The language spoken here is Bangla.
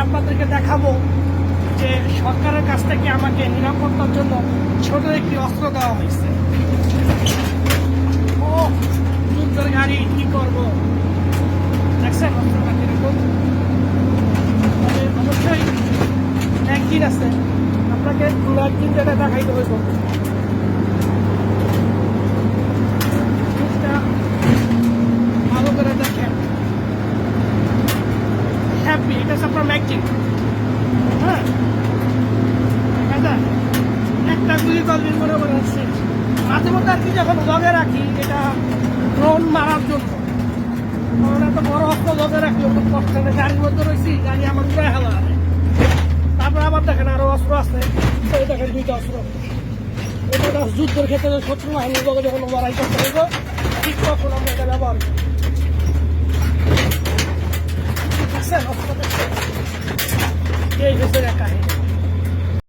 আপনাদেরকে দেখাবো যে সরকারের কাছ থেকে আমাকে নিরাপত্তার জন্য ছোট একটি অস্ত্র দেওয়া হয়েছে। ও যুদ্ধের গাড়ি, কি করবো দেখছেন অস্ত্রটা কিরকম। অবশ্যই ম্যাগজিন আছে, আপনাকে ম্যাগজিন যেটা দেখাইতে হইব। ভালো করে দেখেন, হ্যাপি, এটা হচ্ছে আপনার ম্যাগজিন। হ্যাঁ, একটা গুলি করবেন মনে মনে হচ্ছে। মাঝে মধ্যে আর কি যখন লগে রাখি এটা ড্রোন মারার জন্য, কারণ এত বড় অস্ত্র লগে রাখি অত কষ্ট নেই। গাড়ির মধ্যে রয়েছি, গাড়ি আমার উড়ে হেলা। তারপরে আবার দেখেন আরো অস্ত্র আছে, এই দেখেন দুইটা অস্ত্র। এটা যুদ্ধের ক্ষেত্রে শত্রু বাহিনীর লগে যখন লড়াই করতে হইব ঠিক তখন আমরা এটা ব্যবহার করি। দেখছেন অস্ত্র, এই হচ্ছে কাহিনী।